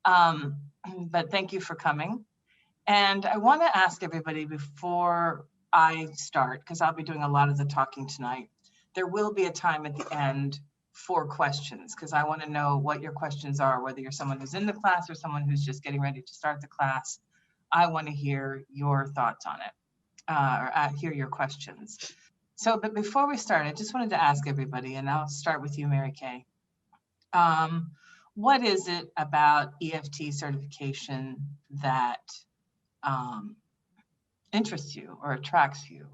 But thank you for coming. And I want to ask everybody before I start, because I'll be doing a lot of the talking tonight, there will be a time at the end for questions, because I want to know what your questions are, whether you're someone who's in the class or someone who's just getting ready to start the class. I want to hear your thoughts on it, or hear your questions. So, but before we start, I just wanted to ask everybody, and I'll start with you, Mary Kay. What is it about EFT certification that interests you or attracts you?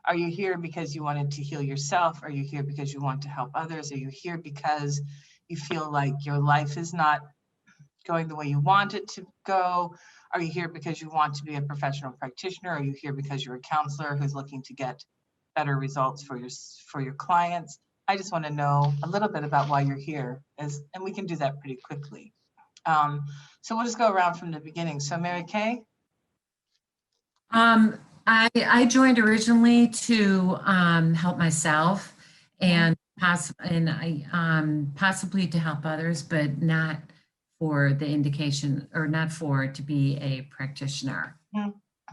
Are you here because you wanted to heal yourself? Are you here because you want to help others? Are you here because you feel like your life is not going the way you want it to go? Are you here because you want to be a professional practitioner? Are you here because you're a counselor who's looking to get better results for your clients? I just want to know a little bit about why you're here, and we can do that pretty quickly. So we'll just go around from the beginning. So Mary Kay? I joined originally to help myself and possibly to help others, but not for the indication, or not for to be a practitioner.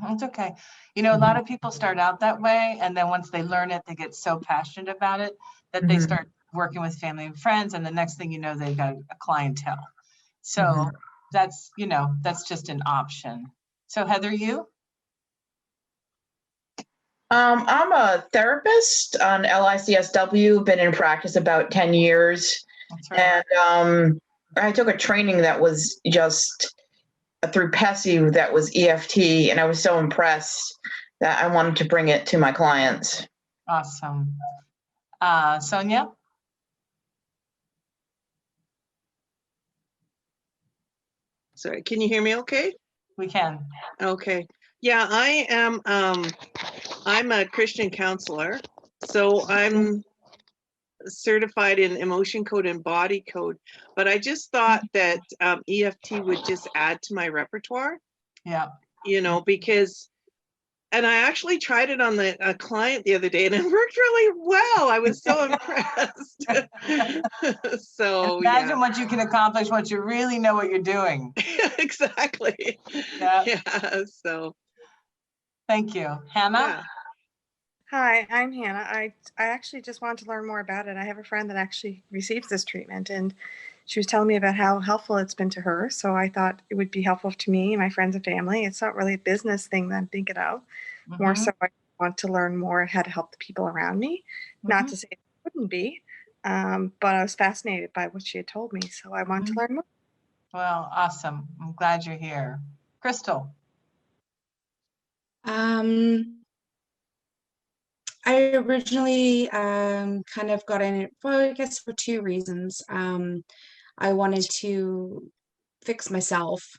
That's okay. You know, a lot of people start out that way, and then once they learn it, they get so passionate about it that they start working with family and friends, and the next thing you know, they've got a clientele. So that's, you know, that's just an option. So Heather, you? I'm a therapist on LICSW, been in practice about 10 years. That's right. And I took a training that was just through PESI, that was EFT, and I was so impressed that I wanted to bring it to my clients. Awesome. Sonia? Sorry, can you hear me okay? We can. Okay. Yeah, I am, I'm a Christian counselor, so I'm certified in emotion code and body code, but I just thought that EFT would just add to my repertoire. Yeah. You know, because, and I actually tried it on a client the other day, and it worked really well. I was so impressed. So imagine what you can accomplish once you really know what you're doing. Exactly. Yeah. So thank you. Hannah? Yeah. Hi, I'm Hannah. I actually just wanted to learn more about it. I have a friend that actually receives this treatment, and she was telling me about how helpful it's been to her. So I thought it would be helpful to me, my friends and family. It's not really a business thing that I'm thinking of. More so I want to learn more how to help the people around me. Not to say it wouldn't be, but I was fascinated by what she had told me. So I want to learn more. Well, awesome. I'm glad you're here. Crystal? I originally kind of got in it, well, I guess for two reasons. I wanted to fix myself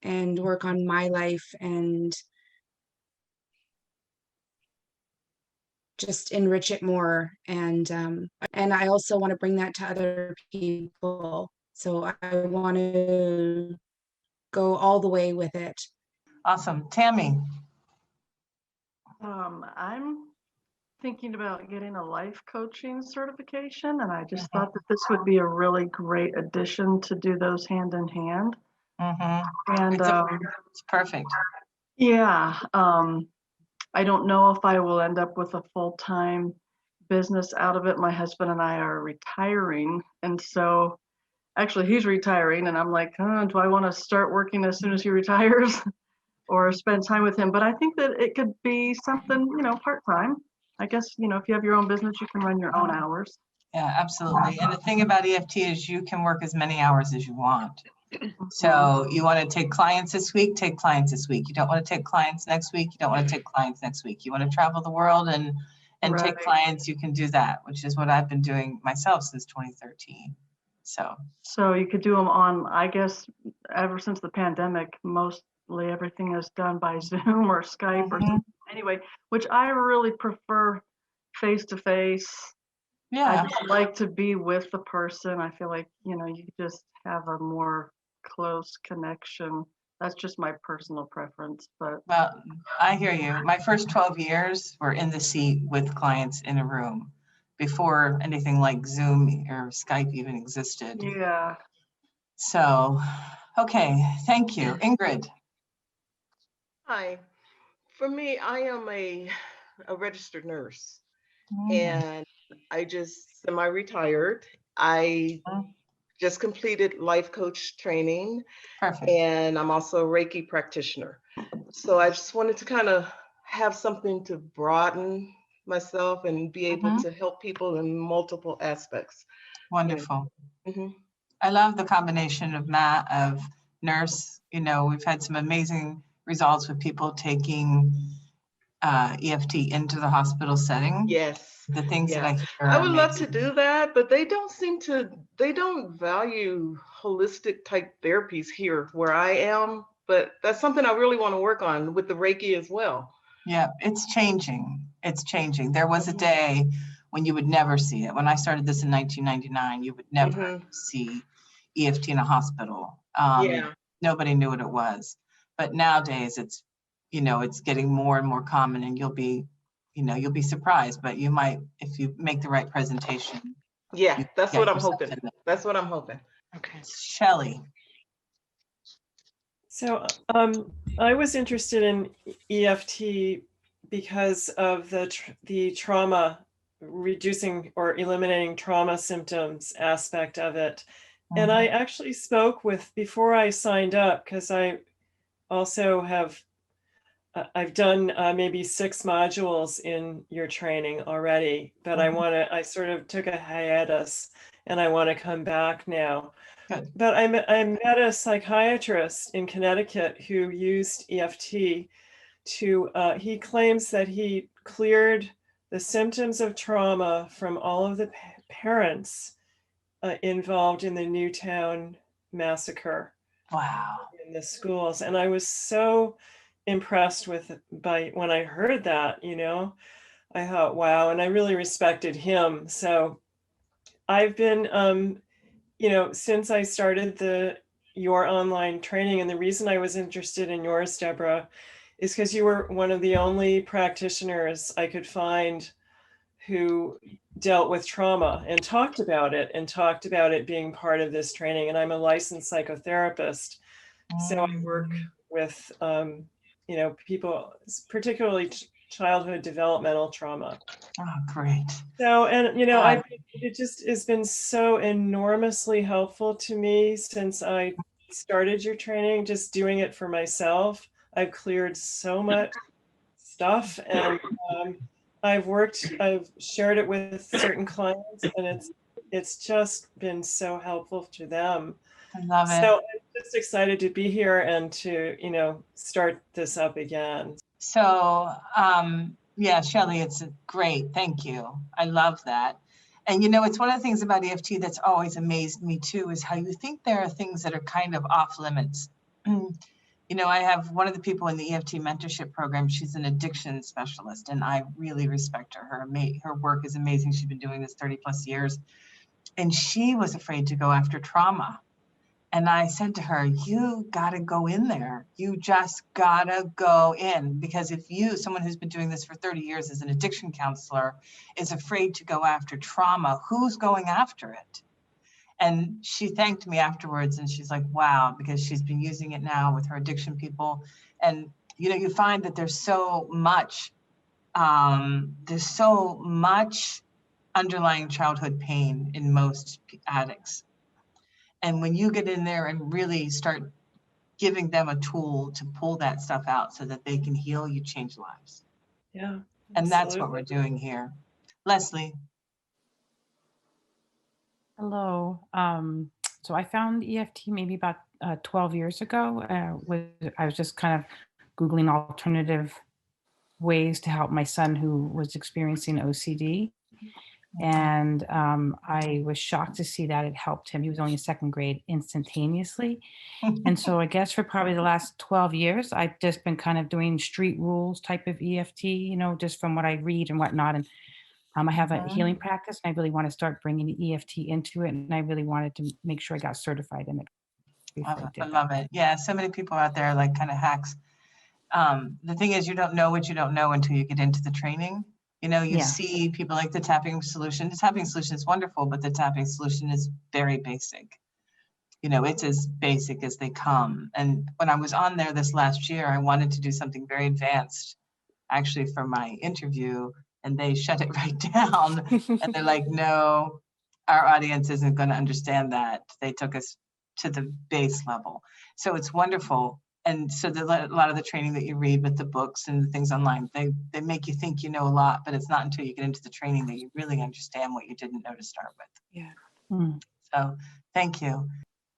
and work on my life and just enrich it more. And I also want to bring that to other people. So I want to go all the way with it. Awesome. Tammy? I'm thinking about getting a life coaching certification, and I just thought that this would be a really great addition to do those hand in hand. And it's perfect. Yeah, I don't know if I will end up with a full-time business out of it. My husband and I are retiring, and so actually he's retiring, and I'm like, do I want to start working as soon as he retires or spend time with him? But I think that it could be something, you know, part-time. I guess, you know, if you have your own business, you can run your own hours. Yeah, absolutely. And the thing about EFT is you can work as many hours as you want. So you want to take clients this week, take clients this week. You don't want to take clients next week. You don't want to take clients next week. You want to travel the world and take clients, you can do that, which is what I've been doing myself since 2013. So you could do them on, I guess, ever since the pandemic, mostly everything is done by Zoom or Skype or something. Anyway, which I really prefer face-to-face. Yeah. I just like to be with the person. I feel like, you know, you just have a more close connection. That's just my personal preference. But well, I hear you. My first 12 years were in the seat with clients in a room before anything like Zoom or Skype even existed. Yeah. So Okay, thank you. Ingrid. Hi. For me, I am a registered nurse, Mhm. and I just semi-retired. I just completed life coach training, Perfect. and I'm also a Reiki practitioner. So I just wanted to kind of have something to broaden myself and be able Mhm. to help people in multiple aspects. Wonderful. Mhm. I love the combination of nurse. You know, we've had some amazing results with people taking EFT into the hospital setting. Yes. The things that Yeah. I hear I are would love to amazing. do that, but they don't value holistic type therapies here where I am. But that's something I really want to work on with the Reiki as well. Yeah, it's changing. It's changing. There was a Mhm. day when you would never see it. When I started this in 1999, you would never Mhm. see EFT in a hospital. Yeah. Nobody knew what it was. But nowadays it's, you know, it's getting more and more common, and you'll be surprised, but you might, if you make the right presentation, Yeah, you that's get what I'm yourself hoping. in there. That's what I'm hoping. Okay. Shelley. So I was interested in EFT because of the trauma, reducing or eliminating trauma symptoms aspect of it. And I actually spoke with, before I signed up, because I also have, I've done maybe 6 modules in your training already, but I sort of took a hiatus and I want to come back now. Good. But I met a psychiatrist in Connecticut who used EFT to, he claims that he cleared the symptoms of trauma from all of the parents involved in the Newtown massacre. Wow. In the schools. And I was so impressed by when I heard that, you know, I thought, wow, and I really respected him. So I've been, you know, since I started your online training, and the reason I was interested in yours, Deborah, is because you were one of the only practitioners I could find who dealt with trauma and talked about it being part of this training. And I'm a licensed psychotherapist. So I work with, you know, people, particularly childhood developmental trauma. Oh, great. So, and, you know, it just has been so enormously helpful to me since I started your training, just doing it for myself. I've cleared so much stuff, and I've shared it with certain clients, and it's just been so helpful to them. I love it. So I'm just excited to be here and to, you know, start this up again. So, yeah, Shelley, it's great. Thank you. I love that. And, you know, it's one of the things about EFT that's always amazed me too, is how you think there are things that are kind of off limits. You know, I have one of the people in the EFT Mentorship Program. She's an addiction specialist, and I really respect her. Her work is amazing. She's been doing this 30 plus years, and she was afraid to go after trauma. And I said to her, you gotta go in there. You just gotta go in, because if someone who's been doing this for 30 years as an addiction counselor, is afraid to go after trauma, who's going after it? And she thanked me afterwards, and she's like, wow, because she's been using it now with her addiction people. And, you know, you find that there's so much underlying childhood pain in most addicts. And when you get in there and really start giving them a tool to pull that stuff out so that they can heal, you change lives. Yeah. And that's what we're doing here. Leslie. Hello. So I found EFT maybe about 12 years ago. I was just kind of Googling alternative ways to help my son who was experiencing OCD. And I was shocked to see that it helped him. He was only in 2nd grade instantaneously. And so I guess for probably the last 12 years, I've just been kind of doing street rules type of EFT, you know, just from what I read and whatnot. And I have a healing practice, and I really want to start bringing EFT into it. And I really wanted to make sure I got certified in it. I love it. Yeah, so many people out there like kind of hacks. The thing is, you don't know what you don't know until you get into the training. You know, you see people like the tapping solution. The tapping solution is wonderful, but the tapping solution is very basic. You know, it's as basic as they come. And when I was on there this last year, I wanted to do something very advanced, actually, for my interview, and they shut it right down. And they're like, no, our audience isn't going to understand that. They took us to the base level. So it's wonderful. And so a lot of the training that you read with the books and the things online, they make you think you know a lot, but it's not until you get into the training that you really understand what you didn't know to start with. Yeah. So thank you.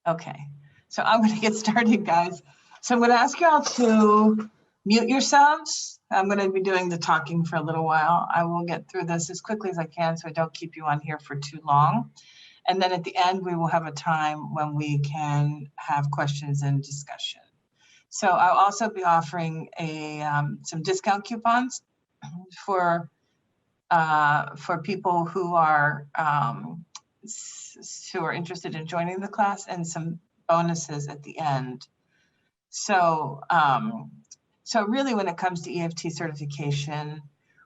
Okay, so I'm going to get started, guys. So I'm going to ask you all to mute yourselves. I'm going to be doing the talking for a little while. I will get through this as quickly as I can so I don't keep you on here for too long. And then at the end, we will have a time when we can have questions and discussion. So I'll also be offering some discount coupons for people who are interested in joining the class, and some bonuses at the end. So, so really, when it comes to EFT certification,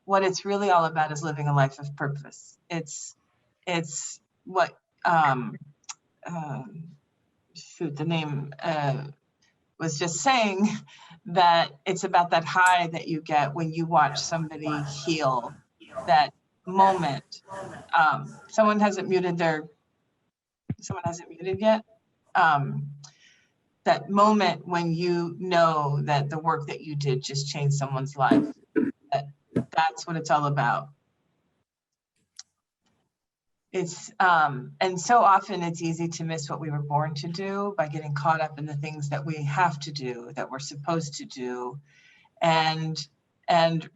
what it's really all about is living a life of purpose. It's what the name was just saying, that it's about that high that you get when you watch somebody heal, that moment. Someone hasn't muted yet. That moment when you know that the work that you did just changed someone's life. That's what it's all about. It's and so often it's easy to miss what we were born to do by getting caught up in the things that we have to do, that we're supposed to do. And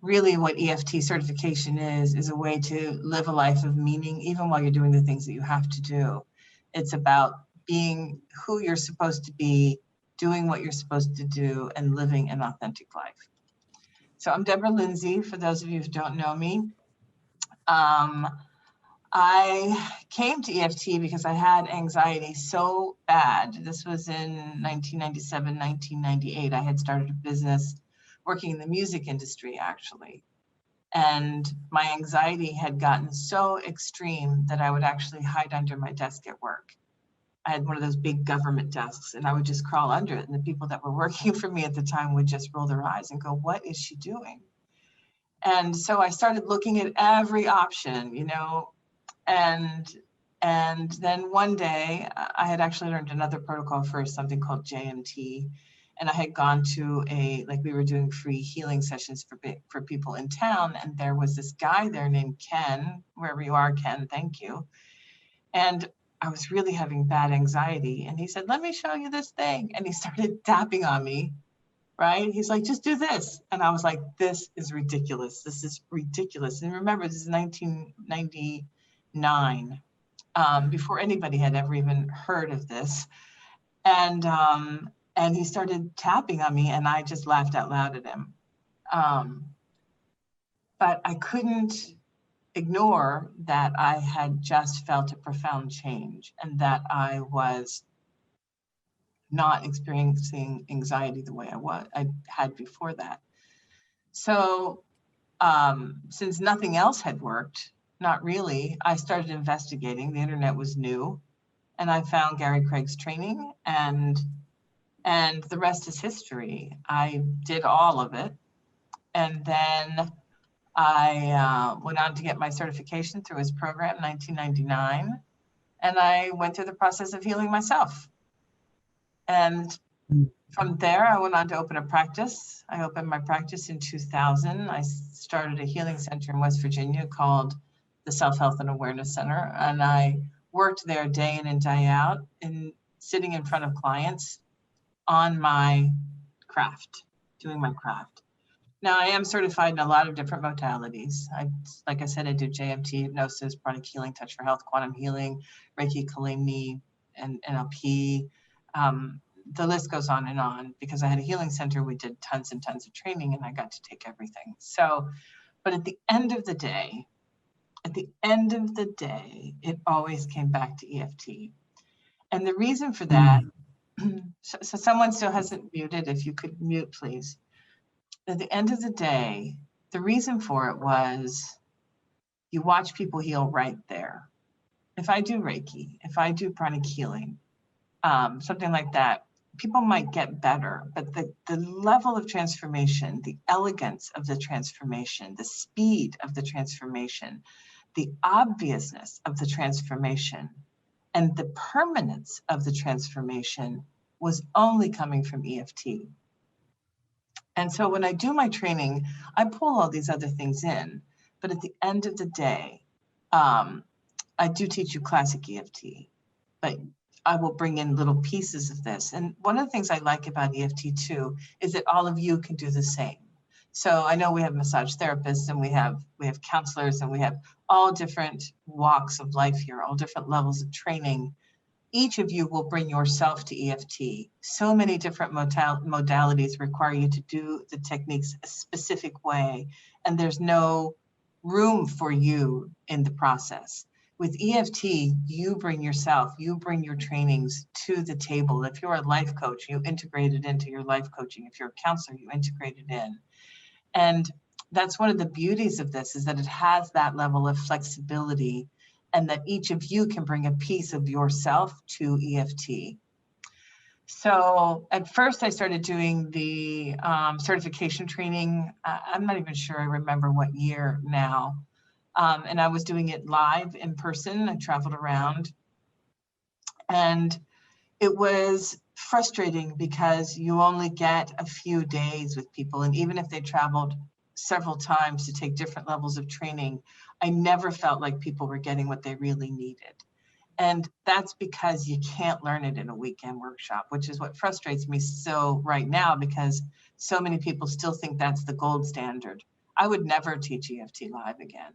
really what EFT certification is a way to live a life of meaning, even while you're doing the things that you have to do. It's about being who you're supposed to be, doing what you're supposed to do, and living an authentic life. So I'm Deborah Lindsay, for those of you who don't know me. I came to EFT because I had anxiety so bad. This was in 1997, 1998. I had started a business working in the music industry, actually. And my anxiety had gotten so extreme that I would actually hide under my desk at work. I had one of those big government desks, and I would just crawl under it. And the people that were working for me at the time would just roll their eyes and go, what is she doing? And so I started looking at every option, you know, and then one day I had actually learned another protocol first, something called JMT. And I had gone to we were doing free healing sessions for people in town. And there was this guy there named Ken, wherever you are, Ken, thank you. And I was really having bad anxiety. And he said, let me show you this thing. And he started tapping on me, right? He's like, just do this. And I was like, this is ridiculous. This is ridiculous. And remember, this is 1999, before anybody had ever even heard of this. And he started tapping on me, and I just laughed out loud at him. But I couldn't ignore that I had just felt a profound change, and that I was not experiencing anxiety the way I had before that. So since nothing else had worked, not really, I started investigating. The internet was new, and I found Gary Craig's training, and the rest is history. I did all of it. And then I went on to get my certification through his program in 1999. And I went through the process of healing myself. And from there, I went on to open a practice. I opened my practice in 2000. I started a healing center in West Virginia called the Self-Health and Awareness Center. And I worked there day in and day out, sitting in front of clients on my craft, doing my craft. Now, I am certified in a lot of different modalities. Like I said, I do JMT, hypnosis, pranic healing, touch for health, quantum healing, Reiki, Kalemi, and NLP. The list goes on. Because I had a healing center, we did tons and tons of training, and I got to take everything. So, but at the end of the day, it always came back to EFT. And the reason for that, so someone still hasn't muted. If you could mute, please. At the end of the day, the reason for it was you watch people heal right there. If I do Reiki, if I do pranic healing, something like that, people might get better, but the level of transformation, the elegance of the transformation, the speed of the transformation, the obviousness of the transformation, and the permanence of the transformation was only coming from EFT. And so when I do my training, I pull all these other things in, but at the end of the day, I do teach you classic EFT, but I will bring in little pieces of this. And one of the things I like about EFT too, is that all of you can do the same. So I know we have massage therapists and we have counselors and we have all different walks of life here, all different levels of training. Each of you will bring yourself to EFT. So many different modalities require you to do the techniques a specific way, and there's no room for you in the process. With EFT, you bring yourself, you bring your trainings to the table. If you're a life coach, you integrate it into your life coaching. If you're a counselor, you integrate it in. And that's one of the beauties of this, is that it has that level of flexibility, and that each of you can bring a piece of yourself to EFT. So at first I started doing the certification training. I'm not even sure I remember what year now. And I was doing it live in person. I traveled around, and it was frustrating because you only get a few days with people. And even if they traveled several times to take different levels of training, I never felt like people were getting what they really needed. And that's because you can't learn it in a weekend workshop, which is what frustrates me so right now, because so many people still think that's the gold standard. I would never teach EFT live again.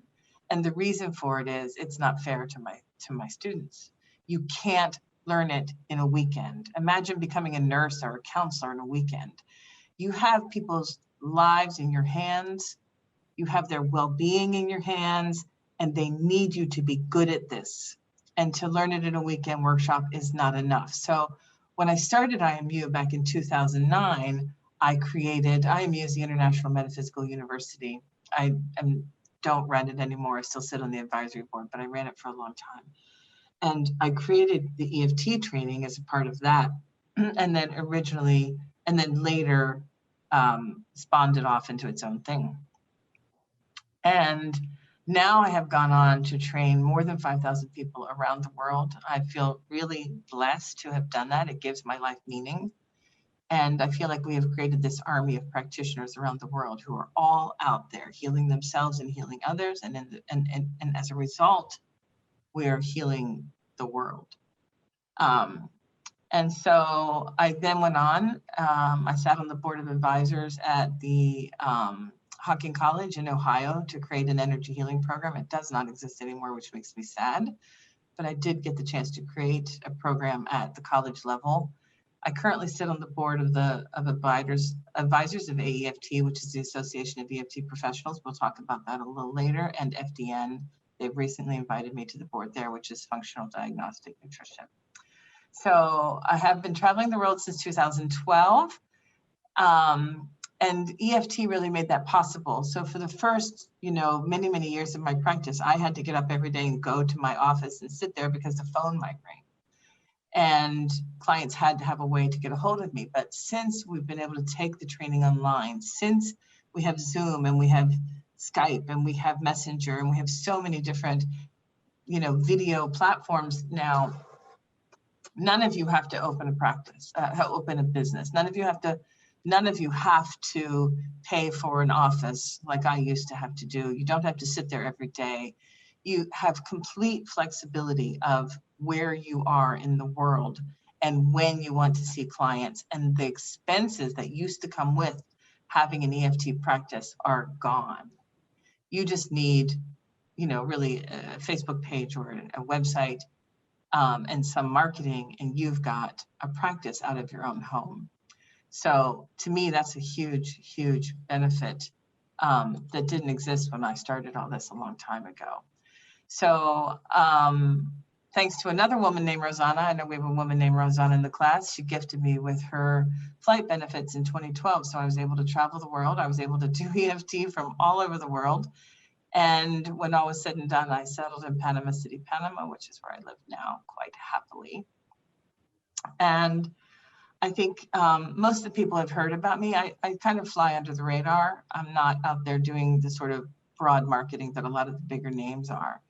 And the reason for it is it's not fair to my students. You can't learn it in a weekend. Imagine becoming a nurse or a counselor in a weekend. You have people's lives in your hands. You have their well-being in your hands, and they need you to be good at this. And to learn it in a weekend workshop is not enough. So when I started IMU back in 2009, I created, IMU is the International Metaphysical University. I don't run it anymore. I still sit on the advisory board, but I ran it for a long time. And I created the EFT training as a part of that. And then later spawned it off into its own thing. And now I have gone on to train more than 5,000 people around the world. I feel really blessed to have done that. It gives my life meaning. And I feel like we have created this army of practitioners around the world who are all out there healing themselves and healing others. And as a result, we are healing the world. And so I then went on, I sat on the board of advisors at the Hocking College in Ohio to create an energy healing program. It does not exist anymore, which makes me sad, but I did get the chance to create a program at the college level. I currently sit on the board of advisors of AEFT, which is the Association of EFT Professionals. We'll talk about that a little later, and FDN. They've recently invited me to the board there, which is Functional Diagnostic Nutrition. So I have been traveling the world since 2012. And EFT really made that possible. So for the first, many, many years of my practice, I had to get up every day and go to my office and sit there because the phone might ring. And clients had to have a way to get a hold of me. But since we've been able to take the training online, since we have Zoom and we have Skype and we have Messenger and we have so many different, video platforms now, none of you have to open a practice, open a business. None of you have to pay for an office like I used to have to do. You don't have to sit there every day. You have complete flexibility of where you are in the world and when you want to see clients, and the expenses that used to come with having an EFT practice are gone. You just need, really a Facebook page or a website and some marketing, and you've got a practice out of your own home. So to me, that's a huge, huge benefit that didn't exist when I started all this a long time ago. So thanks to another woman named Rosanna, I know we have a woman named Rosanna in the class, she gifted me with her flight benefits in 2012. So I was able to travel the world. I was able to do EFT from all over the world. And when all was said and done, I settled in Panama City, Panama, which is where I live now quite happily. And I think most of the people have heard about me. I kind of fly under the radar. I'm not out there doing the sort of broad marketing that a lot of the bigger names are.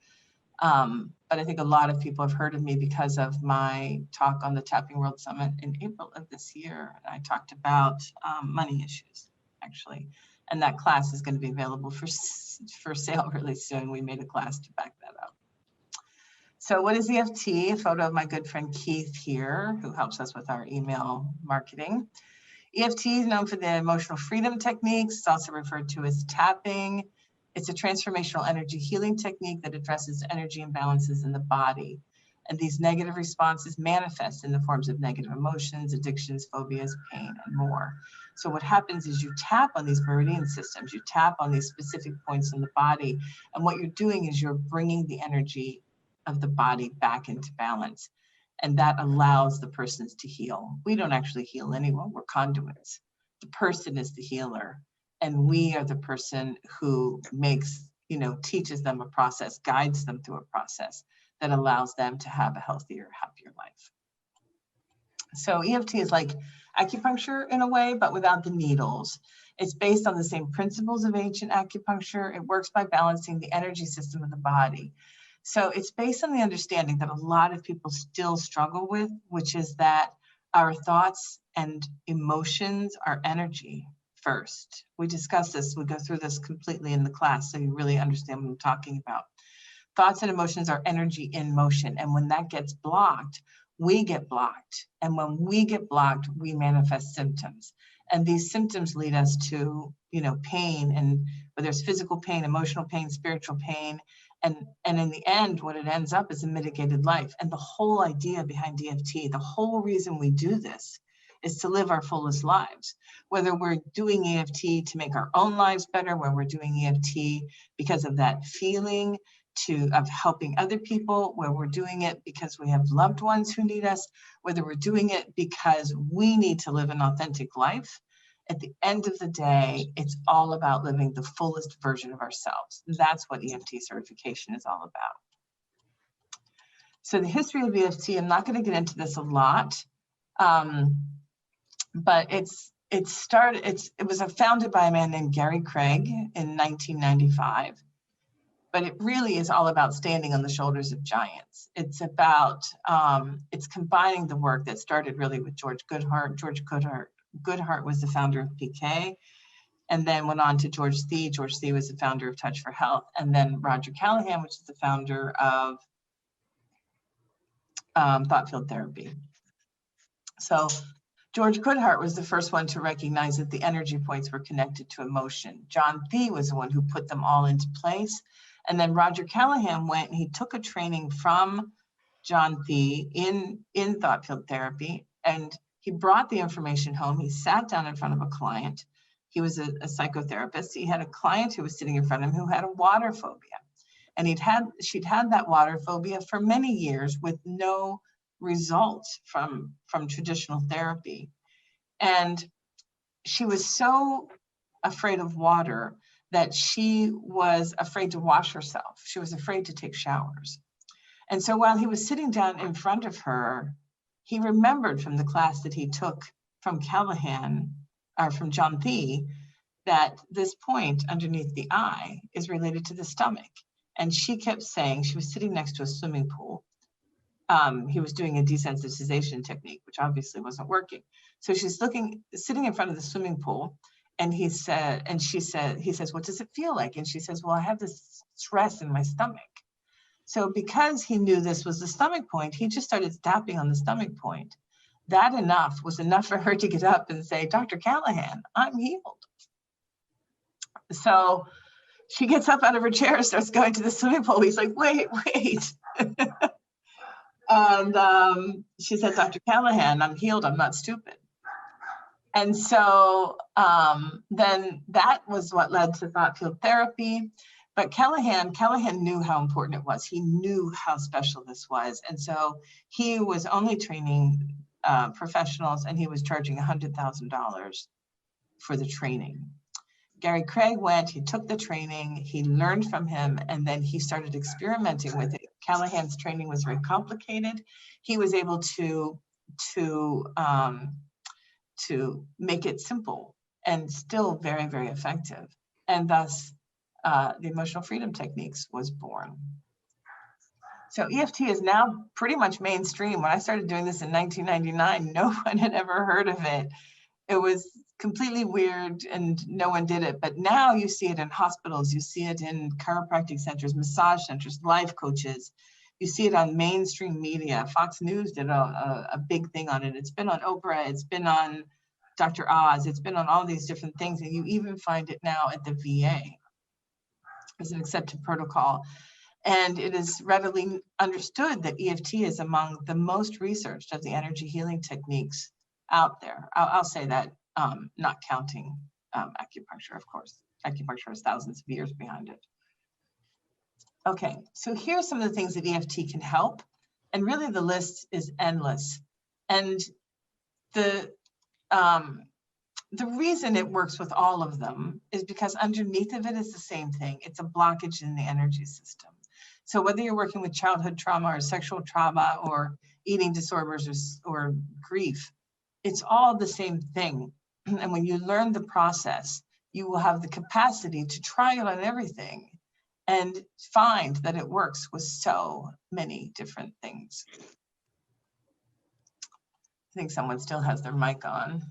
But I think a lot of people have heard of me because of my talk on the Tapping World Summit in April of this year. And I talked about money issues, actually. And that class is going to be available for sale really soon. We made a class to back that up. So what is EFT? A photo of my good friend Keith here, who helps us with our email marketing. EFT is known for the emotional freedom techniques. It's also referred to as tapping. It's a transformational energy healing technique that addresses energy imbalances in the body. And these negative responses manifest in the forms of negative emotions, addictions, phobias, pain, and more. So what happens is you tap on these meridian systems, you tap on these specific points in the body, and what you're doing is you're bringing the energy of the body back into balance. And that allows the persons to heal. We don't actually heal anyone, we're conduits. The person is the healer. And we are the person who makes, teaches them a process, guides them through a process that allows them to have a healthier, happier life. So EFT is like acupuncture in a way, but without the needles. It's based on the same principles of ancient acupuncture. It works by balancing the energy system of the body. So it's based on the understanding that a lot of people still struggle with, which is that our thoughts and emotions are energy first. We discuss this, we go through this completely in the class, so you really understand what I'm talking about. Thoughts and emotions are energy in motion. And when that gets blocked, we get blocked. And when we get blocked, we manifest symptoms. And these symptoms lead us to, pain, and whether it's physical pain, emotional pain, spiritual pain. And in the end, what it ends up is a mitigated life. And the whole idea behind EFT, the whole reason we do this is to live our fullest lives. Whether we're doing EFT to make our own lives better, whether we're doing EFT because of that feeling of helping other people, where we're doing it because we have loved ones who need us, whether we're doing it because we need to live an authentic life. At the end of the day, it's all about living the fullest version of ourselves. That's what EFT certification is all about. So the history of EFT, I'm not going to get into this a lot, but it was founded by a man named Gary Craig in 1995. But it really is all about standing on the shoulders of giants. It's about, it's combining the work that started really with George Goodheart. George Goodheart was the founder of PK, and then went on to George Thie. George Thie was the founder of Touch for Health, and then Roger Callahan, which is the founder of Thought Field Therapy. So George Goodheart was the first one to recognize that the energy points were connected to emotion. John Thie was the one who put them all into place. And then Roger Callahan went and he took a training from John Thie in Thought Field Therapy, and he brought the information home. He sat down in front of a client. He was a psychotherapist. He had a client who was sitting in front of him who had a water phobia. And she'd had that water phobia for many years with no results from traditional therapy. And she was so afraid of water that she was afraid to wash herself. She was afraid to take showers. And so while he was sitting down in front of her, he remembered from the class that he took from Callahan, or from John Thie, that this point underneath the eye is related to the stomach. And she kept saying, she was sitting next to a swimming pool. He was doing a desensitization technique, which obviously wasn't working. So she's sitting in front of the swimming pool, and he says, what does it feel like? And she says, well, I have this stress in my stomach. So because he knew this was the stomach point, he just started tapping on the stomach point. That was enough for her to get up and say, Dr. Callahan, I'm healed. So she gets up out of her chair and starts going to the swimming pool. He's like, wait. And she said, Dr. Callahan, I'm healed, I'm not stupid. And so then that was what led to Thought Field Therapy. But Callahan knew how important it was. He knew how special this was. And so he was only training professionals, and he was charging $100,000 for the training. Gary Craig went, he took the training, he learned from him, and then he started experimenting with it. Callahan's training was very complicated. He was able to to make it simple and still very, very effective. And thus, the emotional freedom techniques was born. So EFT is now pretty much mainstream. When I started doing this in 1999, no one had ever heard of it. It was completely weird and no one did it. But now you see it in hospitals, you see it in chiropractic centers, massage centers, life coaches. You see it on mainstream media. Fox News did a big thing on it. It's been on Oprah, it's been on Dr. Oz, it's been on all these different things. And you even find it now at the VA as an accepted protocol. And it is readily understood that EFT is among the most researched of the energy healing techniques out there. I'll say that, not counting acupuncture, of course. Acupuncture has thousands of years behind it. Okay, so here's some of the things that EFT can help. And really the list is endless. And the reason it works with all of them is because underneath of it is the same thing. It's a blockage in the energy system. So whether you're working with childhood trauma or sexual trauma or eating disorders or grief, it's all the same thing. And when you learn the process, you will have the capacity to try it on everything and find that it works with so many different things. I think someone still has their mic on.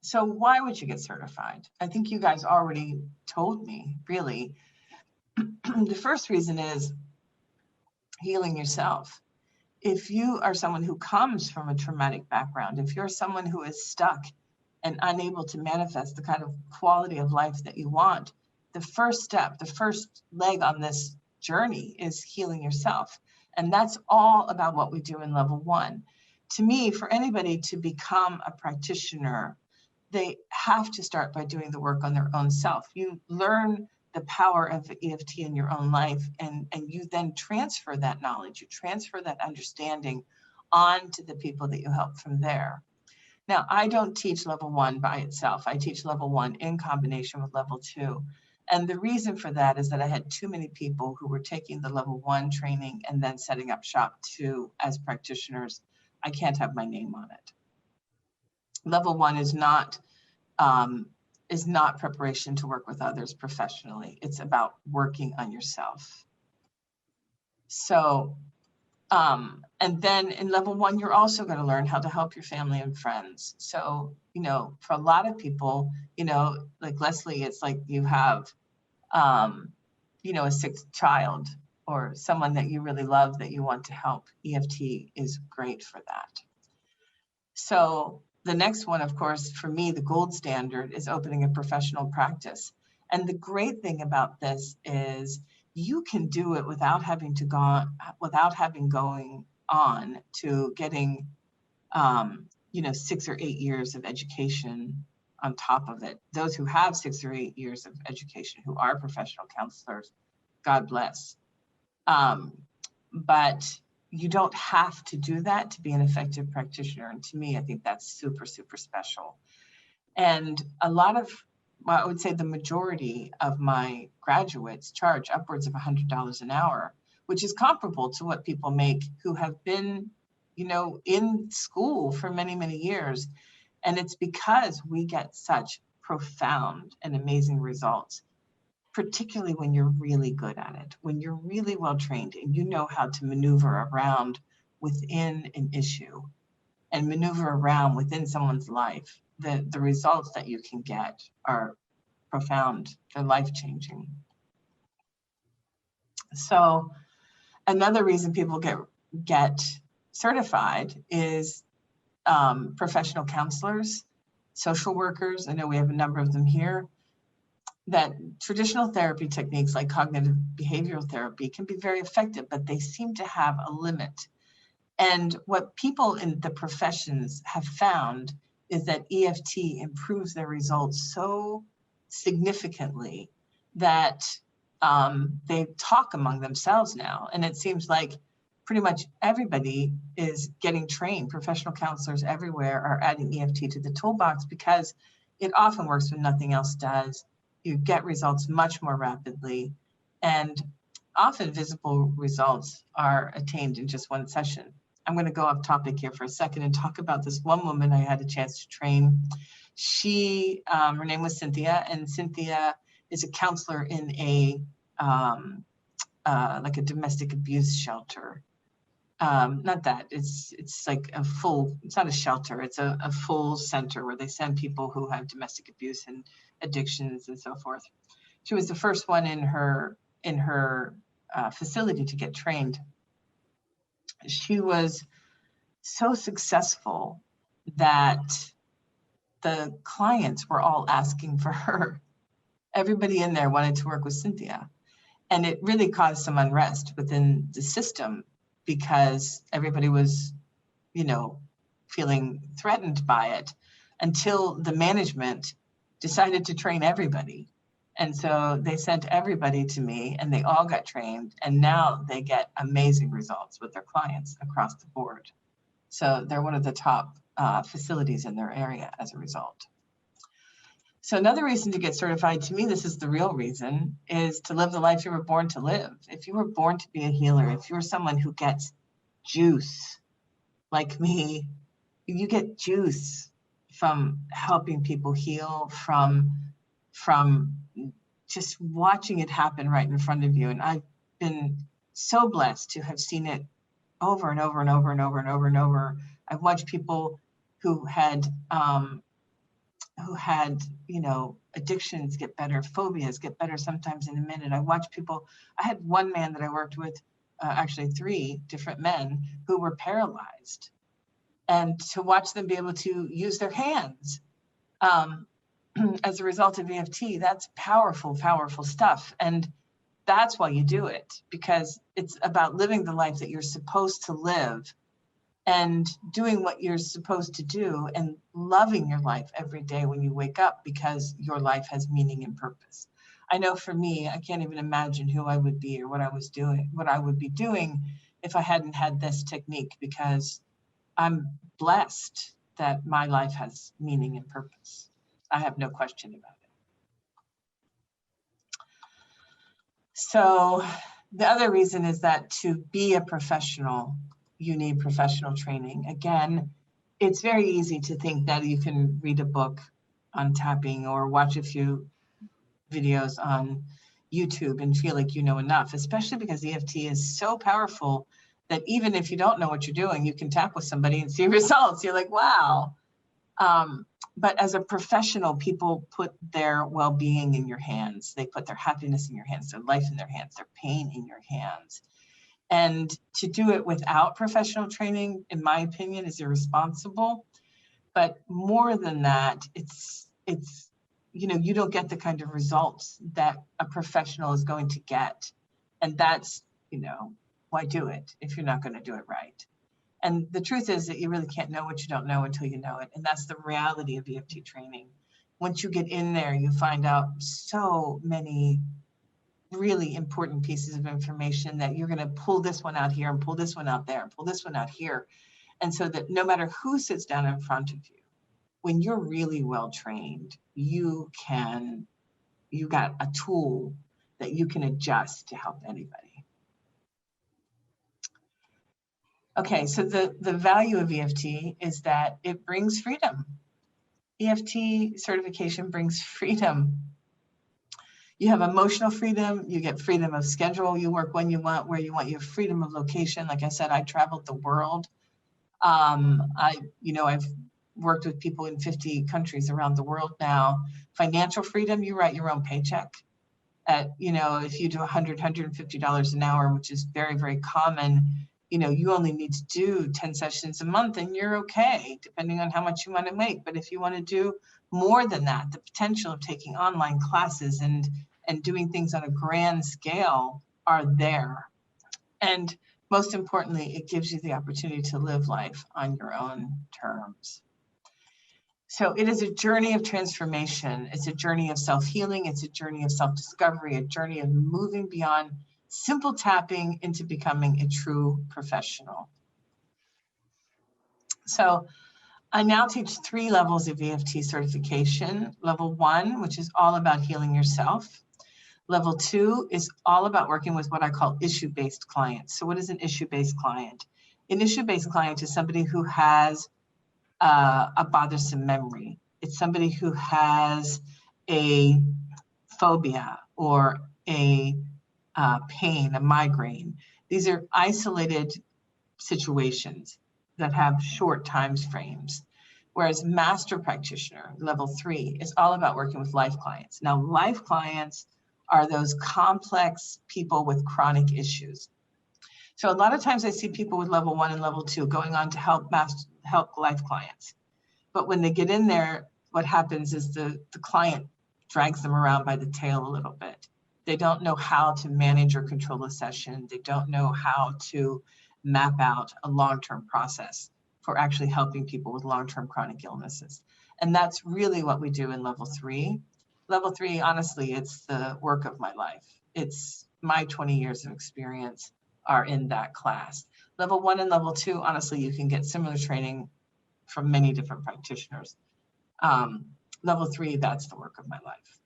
So why would you get certified? I think you guys already told me, really. The first reason is healing yourself. If you are someone who comes from a traumatic background, if you're someone who is stuck and unable to manifest the kind of quality of life that you want, the first step, the first leg on this journey is healing yourself. And that's all about what we do in level 1. To me, for anybody to become a practitioner, they have to start by doing the work on their own self. You learn the power of EFT in your own life, and you then transfer that knowledge, you transfer that understanding on to the people that you help from there. Now, I don't teach level 1 by itself. I teach level 1 in combination with level 2. And the reason for that is that I had too many people who were taking the level 1 training and then setting up shop 2 as practitioners. I can't have my name on it. Level 1 is not preparation to work with others professionally. It's about working on yourself. So, and then in level 1, you're also going to learn how to help your family and friends. So, you know, for a lot of people, you know, like Leslie, it's like you have, you know, a sick child or someone that you really love that you want to help. EFT is great for that. So the next one, of course, for me, the gold standard is opening a professional practice. And the great thing about this is you can do it without having going on to getting, you know, 6 or 8 years of education on top of it. Those who have 6 or 8 years of education, who are professional counselors, God bless. But you don't have to do that to be an effective practitioner. And to me, I think that's super, super special. And a lot of, well, I would say the majority of my graduates charge upwards of $100 an hour, which is comparable to what people make who have been, you know, in school for many, many years. And it's because we get such profound and amazing results, particularly when you're really good at it, when you're really well trained and you know how to maneuver around within an issue and maneuver around within someone's life. The results that you can get are profound, they're life-changing. So another reason people get certified is professional counselors, social workers. I know we have a number of them here. That traditional therapy techniques like cognitive behavioral therapy can be very effective, but they seem to have a limit. And what people in the professions have found is that EFT improves their results so significantly that they talk among themselves now. And it seems like pretty much everybody is getting trained. Professional counselors everywhere are adding EFT to the toolbox because it often works when nothing else does. You get results much more rapidly, and often visible results are attained in just one session. I'm going to go off topic here for a second and talk about this one woman I had a chance to train. She, her name was Cynthia, and Cynthia is a counselor in a like a domestic abuse shelter. Not that, it's like a full, it's not a shelter, it's a full center where they send people who have domestic abuse and addictions and so forth. She was the first one in her facility to get trained. She was so successful that the clients were all asking for her. Everybody in there wanted to work with Cynthia. And it really caused some unrest within the system because everybody was, you know, feeling threatened by it until the management decided to train everybody. And so they sent everybody to me and they all got trained, and now they get amazing results with their clients across the board. So they're one of the top facilities in their area as a result. So another reason to get certified, to me, this is the real reason, is to live the life you were born to live. If you were born to be a healer, if you're someone who gets juice like me, you get juice from helping people heal, from just watching it happen right in front of you. And I've been so blessed to have seen it over and over and over and over and over and over. I've watched people who had, you know, addictions get better, phobias get better sometimes in a minute. I watched people, I had one man that I worked with, actually 3 different men who were paralyzed. And to watch them be able to use their hands as a result of EFT, that's powerful, powerful stuff. And that's why you do it, because it's about living the life that you're supposed to live and doing what you're supposed to do and loving your life every day when you wake up, because your life has meaning and purpose. I know for me, I can't even imagine who I would be or what I would be doing if I hadn't had this technique, because I'm blessed that my life has meaning and purpose. I have no question about it. So the other reason is that to be a professional, you need professional training. Again, it's very easy to think that you can read a book on tapping or watch a few videos on YouTube and feel like you know enough, especially because EFT is so powerful that even if you don't know what you're doing, you can tap with somebody and see results. You're like, wow. But as a professional, people put their well-being in your hands. They put their happiness in your hands, their life in their hands, their pain in your hands. And to do it without professional training, in my opinion, is irresponsible. But more than that, it's you know, you don't get the kind of results that a professional is going to get. And that's, you know, why do it if you're not going to do it right? And the truth is that you really can't know what you don't know until you know it. And that's the reality of EFT training. Once you get in there, you find out so many really important pieces of information that you're going to pull this one out here and pull this one out there and pull this one out here. And so that no matter who sits down in front of you, when you're really well trained, you got a tool that you can adjust to help anybody. Okay, so the value of EFT is that it brings freedom. EFT certification brings freedom. You have emotional freedom, you get freedom of schedule, you work when you want, where you want, you have freedom of location. Like I said, I traveled the world. I've worked with people in 50 countries around the world now. Financial freedom, you write your own paycheck. If you do $100, $150 an hour, which is very, very common, you only need to do 10 sessions a month and you're okay, depending on how much you want to make. But if you want to do more than that, the potential of taking online classes and doing things on a grand scale are there. And most importantly, it gives you the opportunity to live life on your own terms. So it is a journey of transformation. It's a journey of self-healing. It's a journey of self-discovery, a journey of moving beyond simple tapping into becoming a true professional. So I now teach 3 levels of EFT certification. Level 1, which is all about healing yourself. Level 2 is all about working with what I call issue-based clients. So what is an issue-based client? An issue-based client is somebody who has a bothersome memory. It's somebody who has a phobia or a pain, a migraine. These are isolated situations that have short time frames. Whereas master practitioner, level 3, is all about working with life clients. Now, life clients are those complex people with chronic issues. So a lot of times I see people with level 1 and level 2 going on to help life clients. But when they get in there, what happens is the client drags them around by the tail a little bit. They don't know how to manage or control a session. They don't know how to map out a long-term process for actually helping people with long-term chronic illnesses. And that's really what we do in level 3. Level 3, honestly, it's the work of my life. It's my 20 years of experience are in that class. Level 1 and level 2, honestly, you can get similar training from many different practitioners. Level 3, that's the work of my life.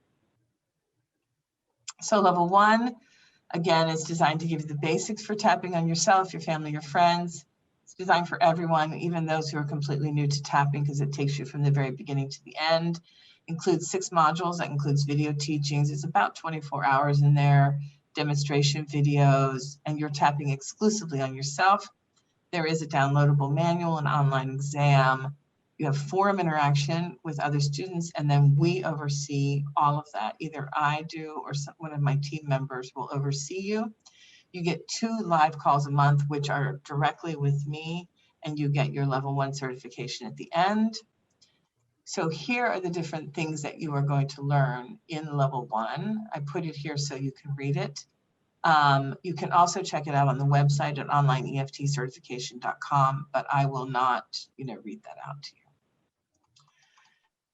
So level 1, again, is designed to give you the basics for tapping on yourself, your family, your friends. It's designed for everyone, even those who are completely new to tapping, because it takes you from the very beginning to the end. Includes 6 modules. That includes video teachings. It's about 24 hours in there, demonstration videos, and you're tapping exclusively on yourself. There is a downloadable manual, an online exam. You have forum interaction with other students, and then we oversee all of that. Either I do or one of my team members will oversee you. You get 2 live calls a month, which are directly with me, and you get your level 1 certification at the end. So here are the different things that you are going to learn in level 1. I put it here so you can read it. You can also check it out on the website at onlineeftcertification.com, but I will not, read that out to you.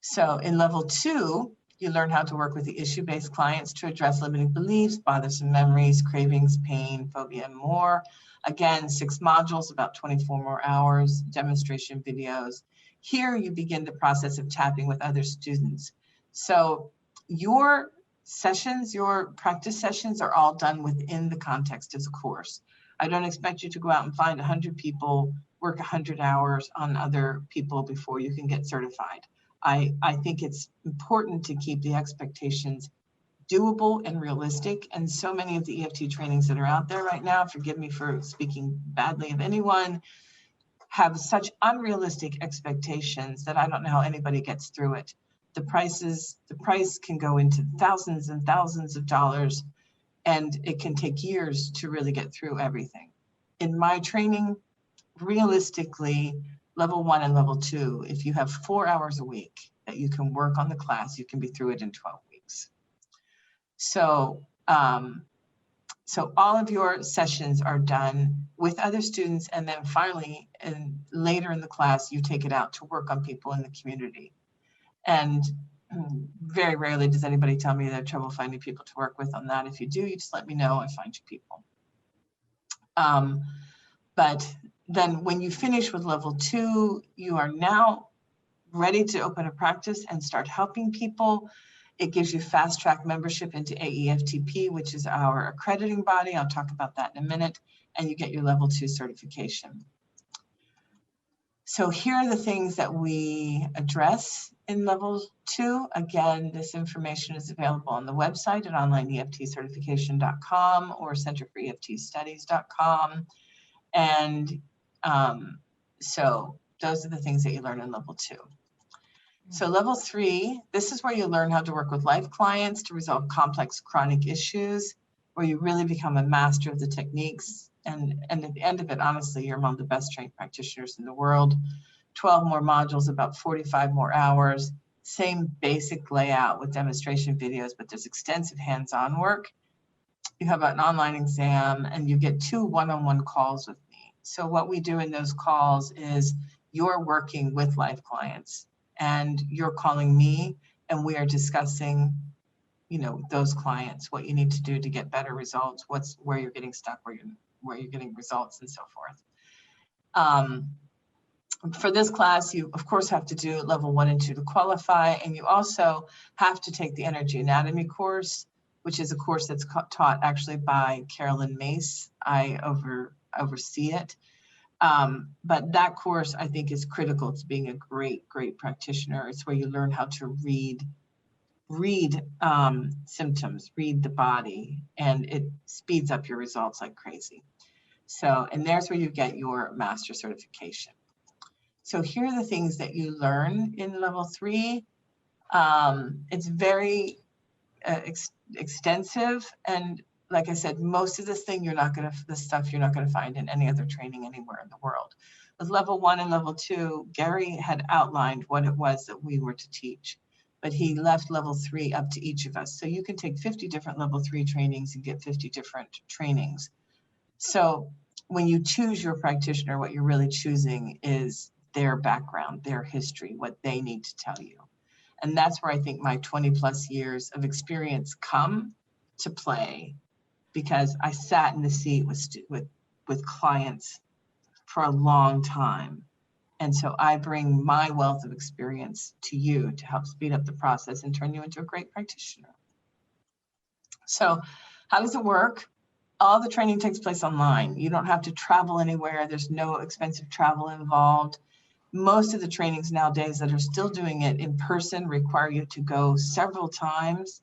So in level 2, you learn how to work with the issue-based clients to address limiting beliefs, bothersome memories, cravings, pain, phobia, and more. Again, 6 modules, about 24 more hours, demonstration videos. Here you begin the process of tapping with other students. So your sessions, your practice sessions are all done within the context of the course. I don't expect you to go out and find 100 people, work 100 hours on other people before you can get certified. I think it's important to keep the expectations doable and realistic. And so many of the EFT trainings that are out there right now, forgive me for speaking badly of anyone, have such unrealistic expectations that I don't know how anybody gets through it. The price can go into thousands and thousands of dollars, and it can take years to really get through everything. In my training, realistically, level 1 and level 2, if you have 4 hours a week that you can work on the class, you can be through it in 12 weeks. So, so all of your sessions are done with other students, and then finally, and later in the class, you take it out to work on people in the community. And very rarely does anybody tell me they have trouble finding people to work with on that. If you do, you just let me know, I find you people. But then when you finish with level 2, you are now ready to open a practice and start helping people. It gives you fast track membership into AEFTP, which is our accrediting body. I'll talk about that in a minute. And you get your level 2 certification. So here are the things that we address in level 2. Again, this information is available on the website at onlineeftcertification.com or centerforeftstudies.com. And so those are the things that you learn in level 2. So level 3, this is where you learn how to work with life clients to resolve complex chronic issues, where you really become a master of the techniques. And at the end of it, honestly, you're among the best trained practitioners in the world. 12 more modules, about 45 more hours, same basic layout with demonstration videos, but there's extensive hands-on work. You have an online exam, and you get 2 one-on-one calls with me. So what we do in those calls is you're working with life clients, and you're calling me, and we are discussing, those clients, what you need to do to get better results, where you're getting stuck, where you're getting results, and so forth. For this class, you of course have to do level 1 and 2 to qualify, and you also have to take the energy anatomy course, which is a course that's taught actually by Carolyn Mace. I oversee it. But that course, I think, is critical to being a great practitioner. It's where you learn how to read symptoms, read the body, and it speeds up your results like crazy. So, and there's where you get your master certification. So here are the things that you learn in level 3. It's very extensive, and like I said, most of this stuff you're not going to find in any other training anywhere in the world. With level 1 and level 2, Gary had outlined what it was that we were to teach, but he left level 3 up to each of us. So you can take 50 different level 3 trainings and get 50 different trainings. So when you choose your practitioner, what you're really choosing is their background, their history, what they need to tell you. And that's where I think my 20+ years of experience come to play, because I sat in the seat with clients for a long time. And so I bring my wealth of experience to you to help speed up the process and turn you into a great practitioner. So how does it work? All the training takes place online. You don't have to travel anywhere. There's no expensive travel involved. Most of the trainings nowadays that are still doing it in person require you to go several times.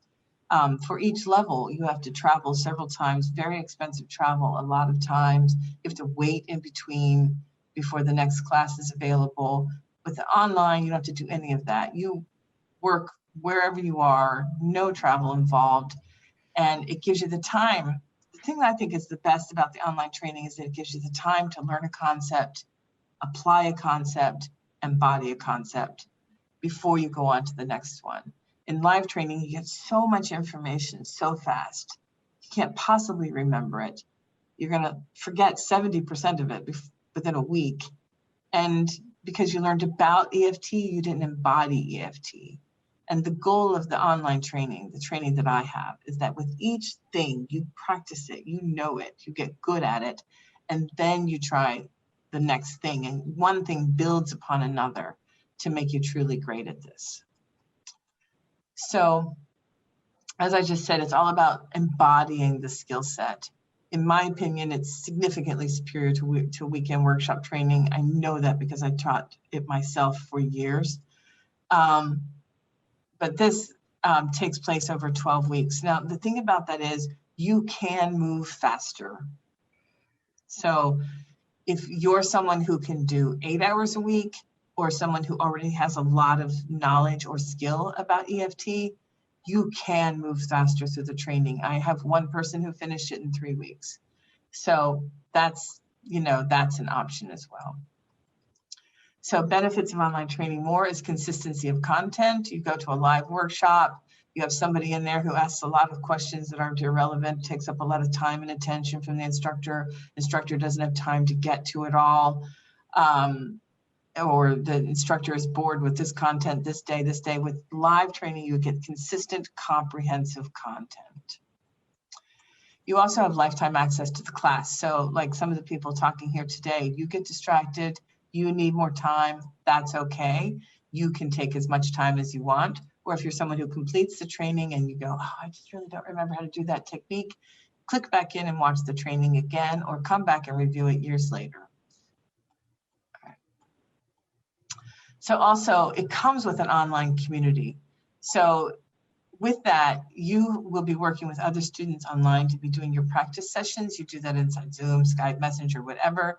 For each level, you have to travel several times, very expensive travel a lot of times. You have to wait in between before the next class is available. With the online, you don't have to do any of that. You work wherever you are, no travel involved, and it gives you the time. The thing that I think is the best about the online training is that it gives you the time to learn a concept, apply a concept, embody a concept before you go on to the next one. In live training, you get so much information so fast, you can't possibly remember it. You're gonna forget 70% of it within a week. And because you learned about EFT, you didn't embody EFT. And the goal of the online training, the training that I have, is that with each thing, you practice it, you know it, you get good at it, and then you try the next thing. And one thing builds upon another to make you truly great at this. So, as I just said, it's all about embodying the skill set. In my opinion, it's significantly superior to weekend workshop training. I know that because I taught it myself for years. But this takes place over 12 weeks. Now, the thing about that is you can move faster. So if you're someone who can do 8 hours a week, or someone who already has a lot of knowledge or skill about EFT, you can move faster through the training. I have one person who finished it in 3 weeks. So that's, that's an option as well. So benefits of online training more is consistency of content. You go to a live workshop, you have somebody in there who asks a lot of questions that aren't irrelevant, takes up a lot of time and attention from the instructor. Instructor doesn't have time to get to it all. Or the instructor is bored with this content this day. With live training, you get consistent, comprehensive content. You also have lifetime access to the class. So like some of the people talking here today, you get distracted, you need more time, that's okay. You can take as much time as you want. Or if you're someone who completes the training and you go, oh, I just really don't remember how to do that technique, click back in and watch the training again, or come back and review it years later. So also it comes with an online community. So with that, you will be working with other students online to be doing your practice sessions. You do that inside Zoom, Skype, Messenger, whatever.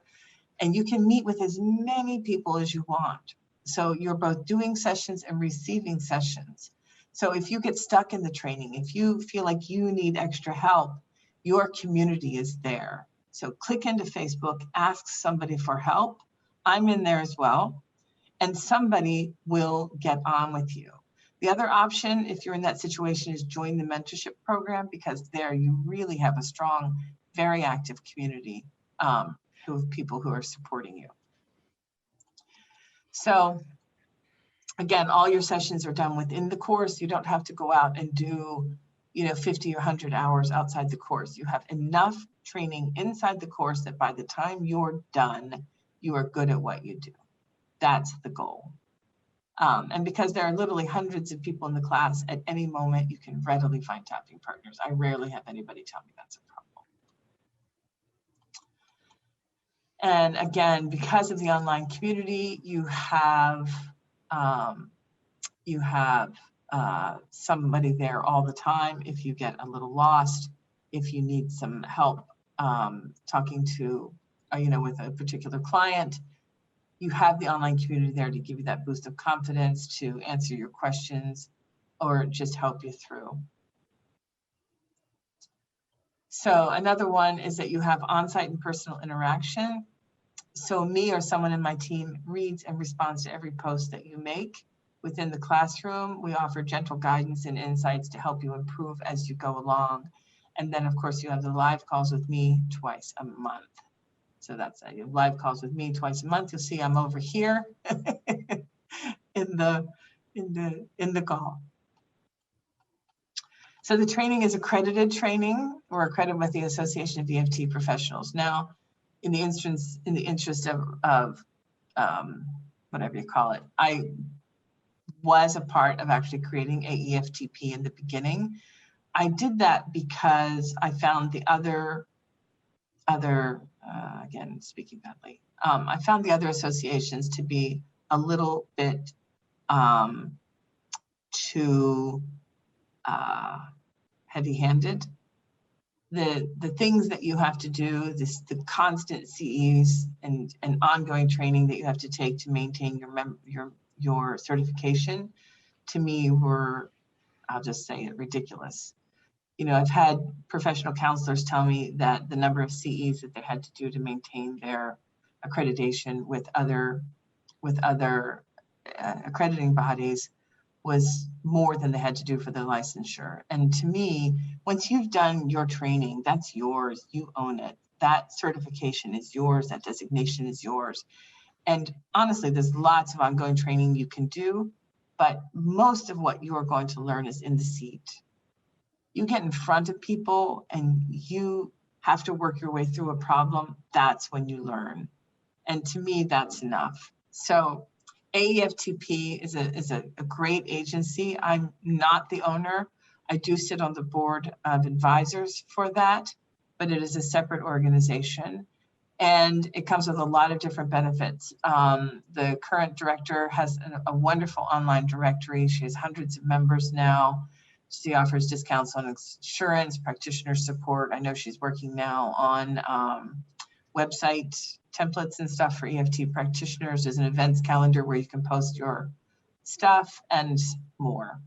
And you can meet with as many people as you want. So you're both doing sessions and receiving sessions. So if you get stuck in the training, if you feel like you need extra help, your community is there. So click into Facebook, ask somebody for help. I'm in there as well. And somebody will get on with you. The other option, if you're in that situation, is join the mentorship program, because there you really have a strong, very active community of people who are supporting you. So again, all your sessions are done within the course. You don't have to go out and do 50 or 100 hours outside the course. You have enough training inside the course that by the time you're done, you are good at what you do. That's the goal. And because there are literally hundreds of people in the class, at any moment, you can readily find tapping partners. I rarely have anybody tell me that's a problem. And again, because of the online community, you have somebody there all the time. If you get a little lost, if you need some help talking to, with a particular client, you have the online community there to give you that boost of confidence, to answer your questions, or just help you through. So another one is that you have on-site and personal interaction. So me or someone in my team reads and responds to every post that you make. Within the classroom, we offer gentle guidance and insights to help you improve as you go along. And then of course you have the live calls with me twice a month. So that's live calls with me twice a month. You'll see I'm over here in the call. So the training is accredited training. We're accredited with the Association of EFT Professionals. Now, in the interest of whatever you call it, I was a part of actually creating a EFTP in the beginning. I did that because I found the other again, speaking badly, I found the other associations to be a little bit too heavy-handed. The things that you have to do, the constant CEs and ongoing training that you have to take to maintain your certification, to me were, I'll just say it, ridiculous. I've had professional counselors tell me that the number of CEs that they had to do to maintain their accreditation with other accrediting bodies was more than they had to do for their licensure. And to me, once you've done your training, that's yours, you own it. That certification is yours, that designation is yours. And honestly, there's lots of ongoing training you can do, but most of what you're going to learn is in the seat. You get in front of people and you have to work your way through a problem, that's when you learn. And to me, that's enough. So AEFTP is a great agency. I'm not the owner. I do sit on the board of advisors for that, but it is a separate organization. And it comes with a lot of different benefits. The current director has a wonderful online directory. She has hundreds of members now. She offers discounts on insurance, practitioner support. I know she's working now on website templates and stuff for EFT practitioners. There's an events calendar where you can post your stuff and more.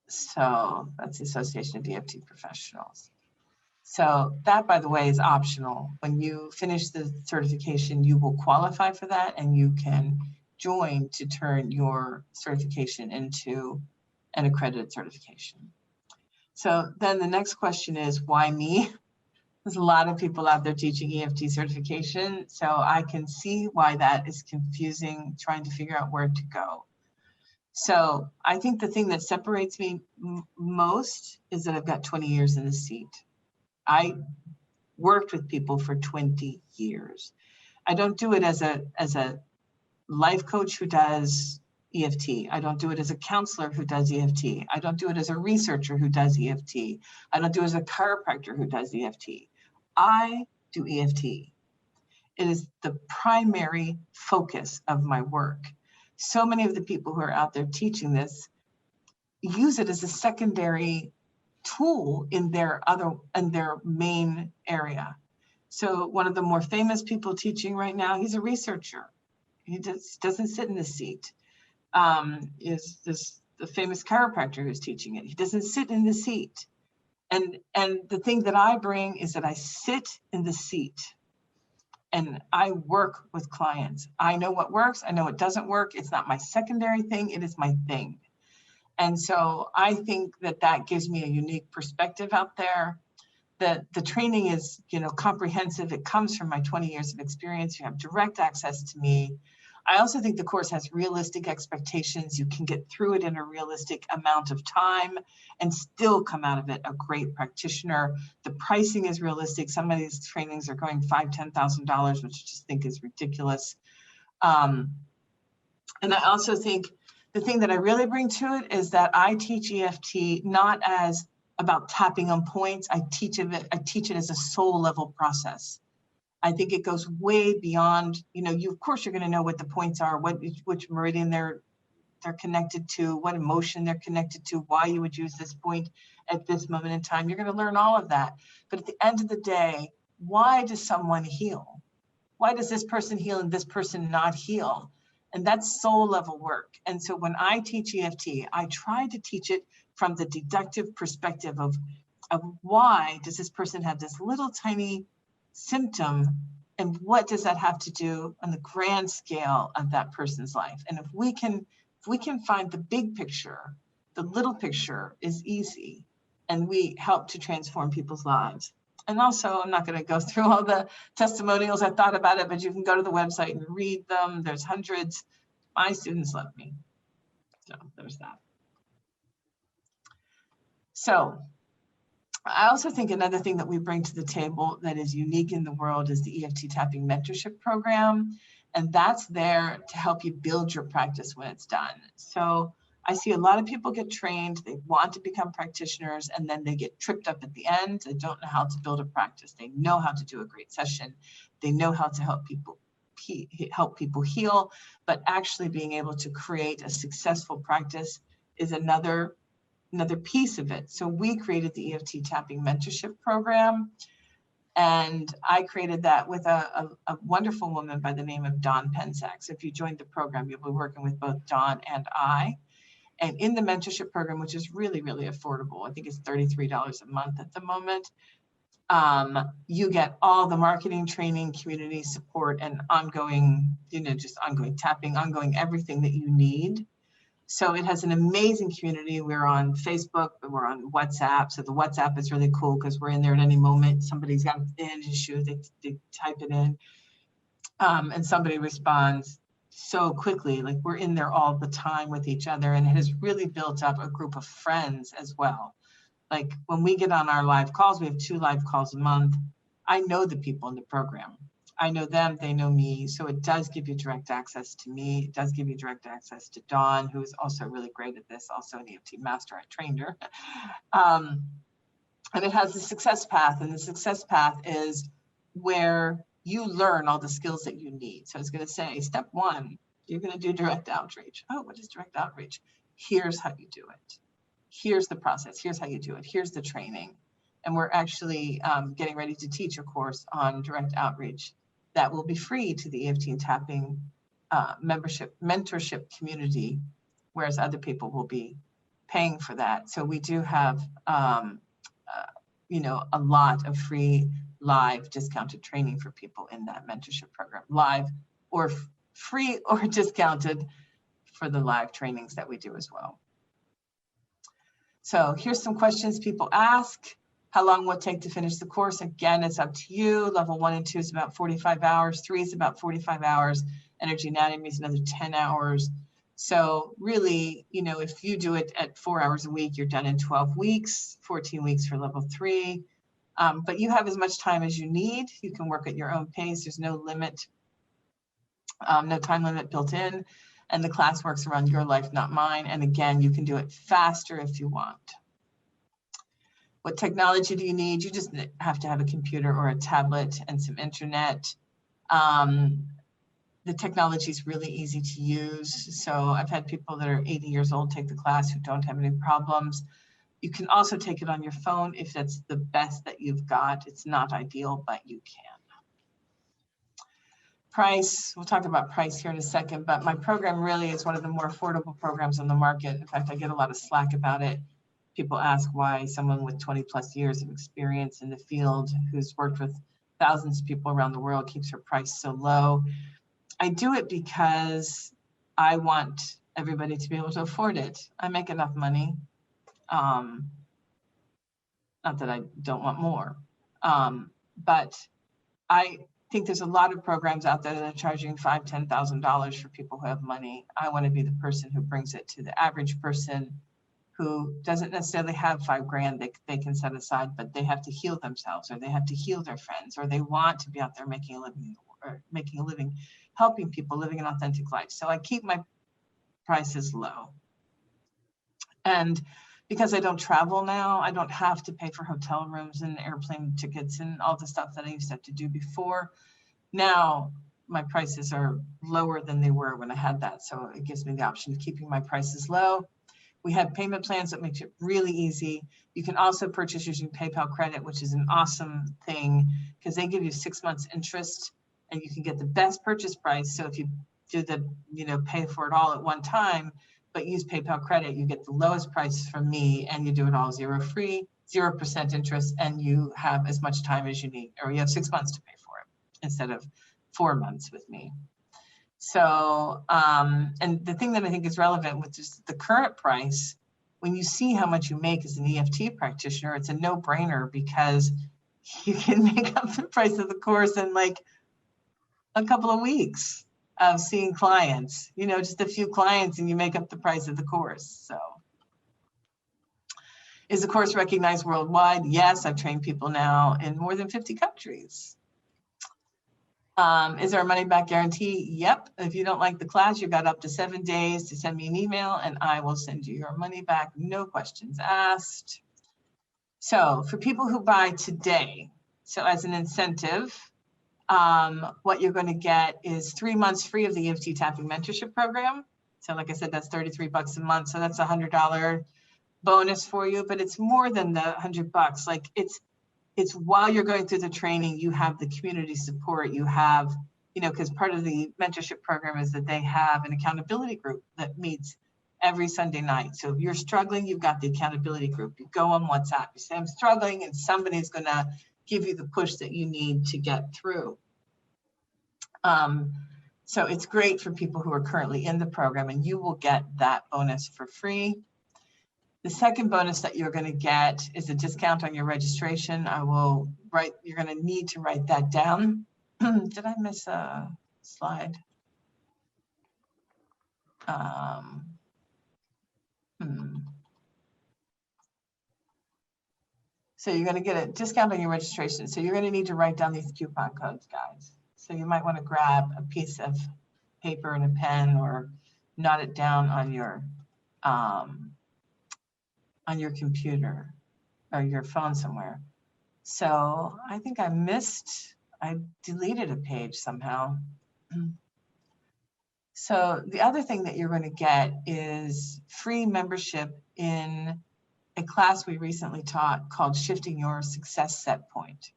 So that's the Association of EFT Professionals. So that, by the way, is optional. When you finish the certification, you will qualify for that and you can join to turn your certification into an accredited certification. So then the next question is, why me? There's a lot of people out there teaching EFT certification, so I can see why that is confusing, trying to figure out where to go. So I think the thing that separates me most is that I've got 20 years in the seat. I worked with people for 20 years. I don't do it as a life coach who does EFT. I don't do it as a counselor who does EFT. I don't do it as a researcher who does EFT. I don't do it as a chiropractor who does EFT. I do EFT. It is the primary focus of my work. So many of the people who are out there teaching this use it as a secondary tool in their main area. So one of the more famous people teaching right now, he's a researcher. He doesn't sit in the seat. Is the famous chiropractor who's teaching it. He doesn't sit in the seat. And the thing that I bring is that I sit in the seat and I work with clients. I know what works, I know what doesn't work. It's not my secondary thing, it is my thing. And so I think that gives me a unique perspective out there. The training is, comprehensive. It comes from my 20 years of experience. You have direct access to me. I also think the course has realistic expectations. You can get through it in a realistic amount of time and still come out of it a great practitioner. The pricing is realistic. Some of these trainings are going $5,000, $10,000, which I just think is ridiculous. And I also think the thing that I really bring to it is that I teach EFT not as about tapping on points. I teach it as a soul level process. I think it goes way beyond, you know, of course you're going to know what the points are, which meridian they're connected to, what emotion they're connected to, why you would use this point at this moment in time. You're going to learn all of that. But at the end of the day, why does someone heal? Why does this person heal and this person not heal? And that's soul level work. And so when I teach EFT, I try to teach it from the deductive perspective of why does this person have this little tiny symptom, and what does that have to do on the grand scale of that person's life? And if we can find the big picture, the little picture is easy, and we help to transform people's lives. And also, I'm not going to go through all the testimonials. I thought about it, but you can go to the website and read them. There's hundreds. My students love me. So there's that. So I also think another thing that we bring to the table that is unique in the world is the EFT Tapping Mentorship Program. And that's there to help you build your practice when it's done. So I see a lot of people get trained, they want to become practitioners, and then they get tripped up at the end. They don't know how to build a practice. They know how to do a great session. They know how to help people heal, but actually being able to create a successful practice is another piece of it. So we created the EFT Tapping Mentorship Program, and I created that with a wonderful woman by the name of Dawn Pensack. So if you joined the program, you'll be working with both Dawn and I. And in the mentorship program, which is really, really affordable, I think it's $33 a month at the moment, you get all the marketing, training, community support, and ongoing, just ongoing tapping, ongoing everything that you need. So it has an amazing community. We're on Facebook, we're on WhatsApp. So the WhatsApp is really cool because we're in there at any moment. Somebody's got an issue, they type it in, and somebody responds so quickly. Like, we're in there all the time with each other, and it has really built up a group of friends as well. Like, when we get on our live calls, we have 2 live calls a month. I know the people in the program. I know them, they know me. So it does give you direct access to me. It does give you direct access to Dawn, who is also really great at this, also an EFT master. I trained her. And it has the success path, and the success path is where you learn all the skills that you need. So it's going to say, step 1, you're going to do direct outreach. Oh, what is direct outreach? Here's how you do it. Here's the process. Here's how you do it. Here's the training. And we're actually getting ready to teach a course on direct outreach that will be free to the EFT Tapping mentorship community, whereas other people will be paying for that. So we do have, a lot of free live discounted training for people in that mentorship program, live or free or discounted for the live trainings that we do as well. So here's some questions people ask. How long will it take to finish the course? Again, it's up to you. Level 1 and 2 is about 45 hours. 3 is about 45 hours. Energy anatomy is another 10 hours. So really, if you do it at 4 hours a week, you're done in 12 weeks, 14 weeks for level 3. But you have as much time as you need. You can work at your own pace. There's no limit, no time limit built in. And the class works around your life, not mine. And again, you can do it faster if you want. What technology do you need? You just have to have a computer or a tablet and some internet. The technology is really easy to use. So I've had people that are 80 years old take the class who don't have any problems. You can also take it on your phone if that's the best that you've got. It's not ideal, but you can. Price, we'll talk about price here in a second, but my program really is one of the more affordable programs on the market. In fact, I get a lot of slack about it. People ask why someone with 20 plus years of experience in the field, who's worked with thousands of people around the world, keeps her price so low. I do it because I want everybody to be able to afford it. I make enough money. Not that I don't want more, but I think there's a lot of programs out there that are charging $5,000, $10,000 for people who have money. I want to be the person who brings it to the average person who doesn't necessarily have $5,000 they can set aside, but they have to heal themselves, or they have to heal their friends, or they want to be out there making a living, helping people, living an authentic life. So I keep my prices low. And because I don't travel now, I don't have to pay for hotel rooms and airplane tickets and all the stuff that I used to have to do before. Now my prices are lower than they were when I had that. So it gives me the option of keeping my prices low. We have payment plans that makes it really easy. You can also purchase using PayPal credit, which is an awesome thing because they give you 6 months interest and you can get the best purchase price. So if you do the, pay for it all at one time, but use PayPal credit, you get the lowest price from me and you do it all 0% interest, and you have as much time as you need, or you have 6 months to pay for it instead of 4 months with me. So, and the thing that I think is relevant with just the current price, when you see how much you make as an EFT practitioner, it's a no-brainer because you can make up the price of the course in like a couple of weeks of seeing clients, just a few clients, and you make up the price of the course. So, is the course recognized worldwide? Yes, I've trained people now in more than 50 countries. Is there a money back guarantee? Yep. If you don't like the class, you've got up to 7 days to send me an email and I will send you your money back. No questions asked. So for people who buy today, so as an incentive, what you're going to get is 3 months free of the EFT Tapping Mentorship Program. So like I said, that's $33 a month. So that's a $100 bonus for you, but it's more than the $100. Like it's while you're going through the training, you have the community support, you have, because part of the mentorship program is that they have an accountability group that meets every Sunday night. So if you're struggling, you've got the accountability group. You go on WhatsApp, you say, I'm struggling, and somebody's going to give you the push that you need to get through. So it's great for people who are currently in the program, and you will get that bonus for free. The second bonus that you're going to get is a discount on your registration. You're going to need to write that down. Did I miss a slide? So you're going to get a discount on your registration. So you're going to need to write down these coupon codes, guys. So you might want to grab a piece of paper and a pen or jot it down on your computer or your phone somewhere. So I think I deleted a page somehow. So the other thing that you're going to get is free membership in a class we recently taught called Shifting Your Success Set Point.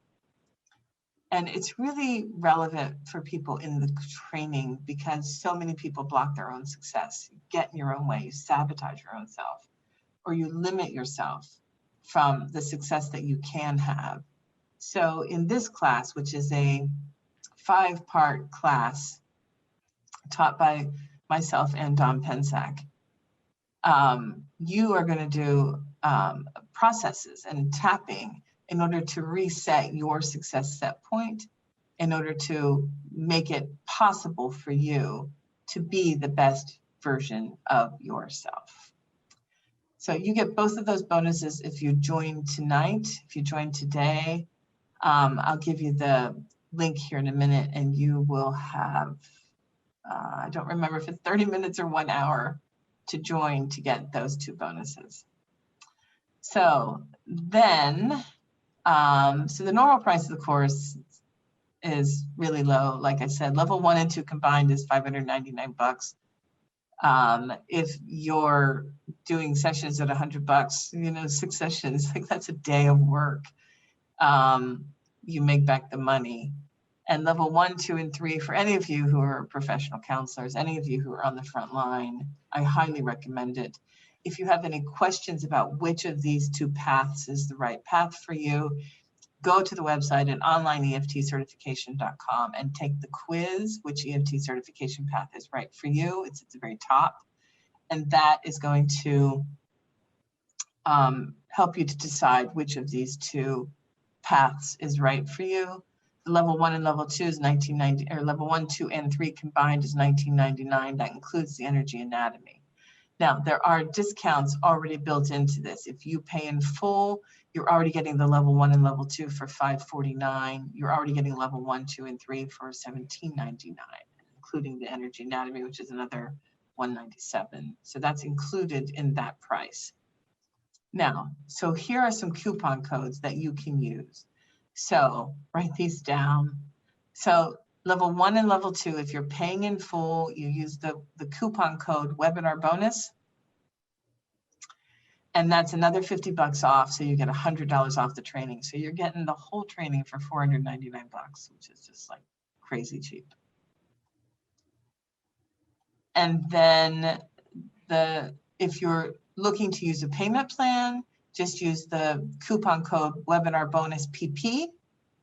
And it's really relevant for people in the training because so many people block their own success. You get in your own way, you sabotage your own self, or you limit yourself from the success that you can have. So in this class, which is a 5-part class taught by myself and Don Pensack, you are going to do processes and tapping in order to reset your success set point, in order to make it possible for you to be the best version of yourself. So you get both of those bonuses if you join tonight. If you join today, I'll give you the link here in a minute and you will have, I don't remember if it's 30 minutes or 1 hour to join to get those 2 bonuses. So then, so the normal price of the course is really low. Like I said, level 1 and 2 combined is $599. If you're doing sessions at $100, 6 sessions, like that's a day of work. You make back the money. And level 1, 2, and 3, for any of you who are professional counselors, any of you who are on the front line, I highly recommend it. If you have any questions about which of these 2 paths is the right path for you, go to the website at onlineeftcertification.com and take the quiz, which EFT certification path is right for you. It's at the very top. And that is going to help you to decide which of these 2 paths is right for you. The level 1 and level 2 is $19.90, or level 1, 2, and 3 combined is $19.99. That includes the energy anatomy. Now, there are discounts already built into this. If you pay in full, you're already getting the level 1 and level 2 for $549. You're already getting level 1, 2, and 3 for $17.99, including the energy anatomy, which is another $197. So that's included in that price. Now, so here are some coupon codes that you can use. So write these down. So level 1 and level 2, if you're paying in full, you use the coupon code webinar bonus. And that's another $50 off. So you get $100 off the training. So you're getting the whole training for $499, which is just like crazy cheap. And then if you're looking to use a payment plan, just use the coupon code webinar bonus PP.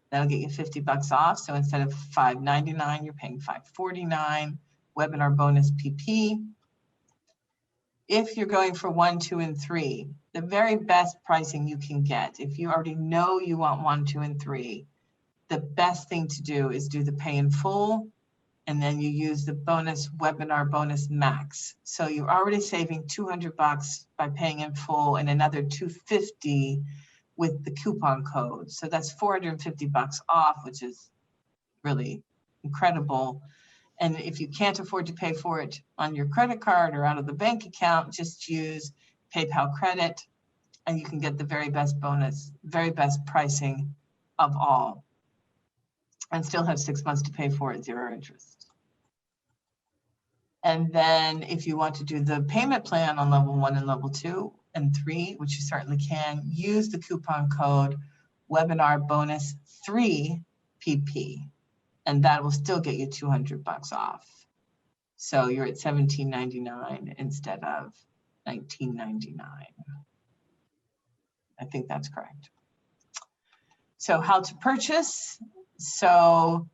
That'll get you $50 off. So instead of $5.99, you're paying $5.49. Webinar bonus PP. If you're going for 1, 2, and 3, the very best pricing you can get, if you already know you want 1, 2, and 3, the best thing to do is do the pay in full, and then you use the bonus webinar bonus max. So you're already saving $200 by paying in full and another $250 with the coupon code. So that's $450 off, which is really incredible. And if you can't afford to pay for it on your credit card or out of the bank account, just use PayPal credit and you can get the very best bonus, very best pricing of all, and still have 6 months to pay for it, 0 interest. And then if you want to do the payment plan on level 1 and level 2 and 3, which you certainly can, use the coupon code webinar bonus 3 PP. And that will still get you $200 off. So you're at $17.99 instead of $19.99. I think that's correct. So how to purchase. So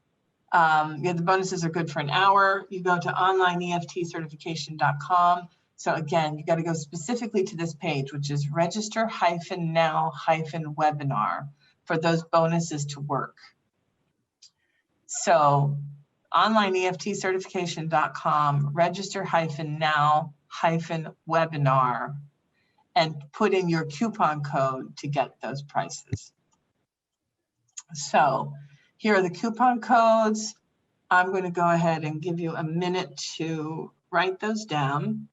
yeah, the bonuses are good for an hour. You go to onlineeftcertification.com. So again, you got to go specifically to this page, which is register-now-webinar for those bonuses to work. So onlineeftcertification.com, register-now-webinar, and put in your coupon code to get those prices. So here are the coupon codes. I'm going to go ahead and give you a minute to write those down.